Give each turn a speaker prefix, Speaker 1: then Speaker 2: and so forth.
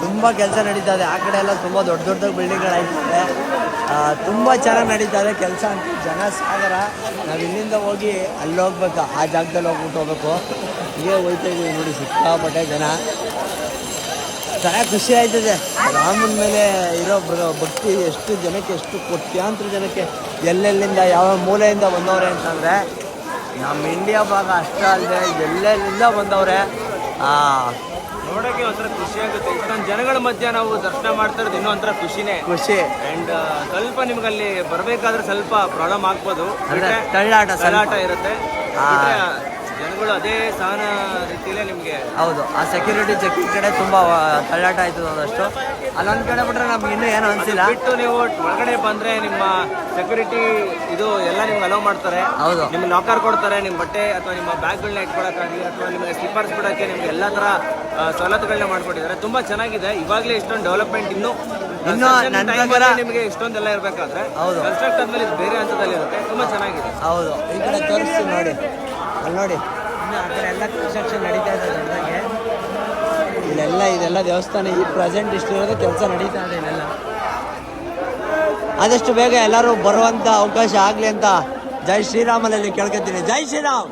Speaker 1: ತುಂಬ ಕೆಲಸ ನಡೀತಾ ಇದೆ. ಆ ಕಡೆ ಎಲ್ಲ ತುಂಬ ದೊಡ್ಡ ದೊಡ್ಡ ಬಿಲ್ಡಿಂಗ್ಗಳಾಗ್ತದೆ. ತುಂಬ ಚೆನ್ನಾಗಿ ನಡೀತಾ ಇದೆ ಕೆಲಸ ಅಂತ. ಜನ ಸಾಗರ. ನಾವು ಇಲ್ಲಿಂದ ಹೋಗಿ ಅಲ್ಲಿ ಹೋಗ್ಬೇಕು, ಆ ಜಾಗದಲ್ಲಿ ಹೋಗ್ಬಿಟ್ಟು ಹೋಗ್ಬೇಕು. ಹೀಗೆ ಹೋಗ್ತಾ ಇದ್ದೀವಿ ನೋಡಿ, ಸಿಕ್ಕಾಪಟ್ಟೆ ಜನ. ಚೆನ್ನಾಗಿ ಖುಷಿ ಆಯ್ತದೆ. ರಾಮನ ಮೇಲೆ ಇರೋ ಭಕ್ತಿ ಎಷ್ಟು ಜನಕ್ಕೆ, ಎಷ್ಟು ಕೋಟ್ಯಾಂತರ ಜನಕ್ಕೆ ಎಲ್ಲೆಲ್ಲಿಂದ ಯಾವ ಮೂಲೆಯಿಂದ ಬಂದವ್ರೆ ಅಂತಂದರೆ ನಮ್ಮ ಇಂಡಿಯಾ ಭಾಗ ಅಷ್ಟೇ ಅಲ್ಲದೆ ಎಲ್ಲೆಲ್ಲಿಂದ ಬಂದವ್ರೆ.
Speaker 2: ನೋಡೋಕ್ಕೆ ಒಂಥರ ಖುಷಿ ಆಗುತ್ತೆ. ಇಷ್ಟೊಂದು ಜನಗಳ ಮಧ್ಯೆ ನಾವು ದರ್ಶನ ಮಾಡ್ತಾ ಇರೋದು ಇನ್ನೂ ಒಂಥರ ಖುಷಿನೇ. ಆ್ಯಂಡ್ ಸ್ವಲ್ಪ ನಿಮ್ಗಲ್ಲಿ ಬರಬೇಕಾದ್ರೆ ಸ್ವಲ್ಪ ಪ್ರಾಬ್ಲಮ್ ಆಗ್ಬೋದು, ತಳ್ಳಾಟ ಇರುತ್ತೆ. ಜನಗಳು ಅದೇ ಸಹನ ರೀತಿಯಲ್ಲೇ ನಿಮಗೆ.
Speaker 1: ಹೌದು, ಆ ಸೆಕ್ಯೂರಿಟಿ ಚೆಕಿಂಗ್ ಕಡೆ ತುಂಬ ತಳ್ಳಾಟ ಆಯ್ತದ ಒಂದಷ್ಟು. ಅಲ್ಲೊಂದು ಕಡೆ ಬಿಟ್ರೆ ನಮ್ಗೆ ಇನ್ನೂ ಏನೂ ಅನಿಸಿಲ್ಲ.
Speaker 2: ಬಿಟ್ಟು ನೀವು ಒಳಗಡೆ ಬಂದರೆ ನಿಮ್ಮ ಸೆಕ್ಯೂರಿಟಿ ಇದು ಎಲ್ಲ ನಿಮ್ಗೆ ಅಲೋ ಮಾಡ್ತಾರೆ.
Speaker 1: ಹೌದು,
Speaker 2: ನಿಮ್ಗೆ ಲಾಕರ್ ಕೊಡ್ತಾರೆ. ನಿಮ್ಮ ಬಟ್ಟೆ ಅಥವಾ ನಿಮ್ಮ ಬ್ಯಾಗ್ಗಳನ್ನ ಇಟ್ಕೊಳಕ್ಕಾಗಲಿ ಅಥವಾ ನಿಮಗೆ ಸ್ಲಿಪ್ಪರ್ಸ್ ಬಿಡೋಕ್ಕೆ ನಿಮ್ಗೆ ಎಲ್ಲ ಥರ ಸವಲತ್ತುಗಳನ್ನ ಮಾಡ್ಕೊಟ್ಟಿದ್ದಾರೆ. ತುಂಬ ಚೆನ್ನಾಗಿದೆ. ಇವಾಗಲೇ ಇಷ್ಟೊಂದು ಡೆವಲಪ್ಮೆಂಟ್ ಇನ್ನೂ ನಿಮಗೆ ಇಷ್ಟೊಂದೆಲ್ಲ ಇರಬೇಕಾದ್ರೆ
Speaker 1: ಹೌದು,
Speaker 2: ಕನ್ಸ್ಟ್ರಕ್ಟ್ ಆದ್ಮೇಲೆ ಇದು ಬೇರೆ ಹಂತದಲ್ಲಿ ಇರುತ್ತೆ. ತುಂಬ ಚೆನ್ನಾಗಿದೆ.
Speaker 1: ಹೌದು, ಈ ಕಡೆ ತೋರಿಸ್ತೀವಿ ನೋಡಿ. ಅಲ್ಲಿ ನೋಡಿ, ಇನ್ನು ಆ ಕಡೆ ಎಲ್ಲ ಕನ್ಸ್ಟ್ರಕ್ಷನ್ ನಡೀತಾ ಇದೆ ದೊಡ್ಡದಾಗೆ. ಇದೆಲ್ಲ ದೇವಸ್ಥಾನ ಈ ಪ್ರೆಸೆಂಟ್ ಇಷ್ಟಿರೋದು ಕೆಲಸ ನಡೀತಾ ಇದೆ. ಇಲ್ಲೆಲ್ಲ ಆದಷ್ಟು ಬೇಗ ಎಲ್ಲರೂ ಬರುವಂಥ ಅವಕಾಶ ಆಗಲಿ ಅಂತ ಜೈ ಶ್ರೀರಾಮನಲ್ಲಿ ಕೇಳ್ಕೊತೀನಿ. ಜೈ ಶ್ರೀರಾಮ್.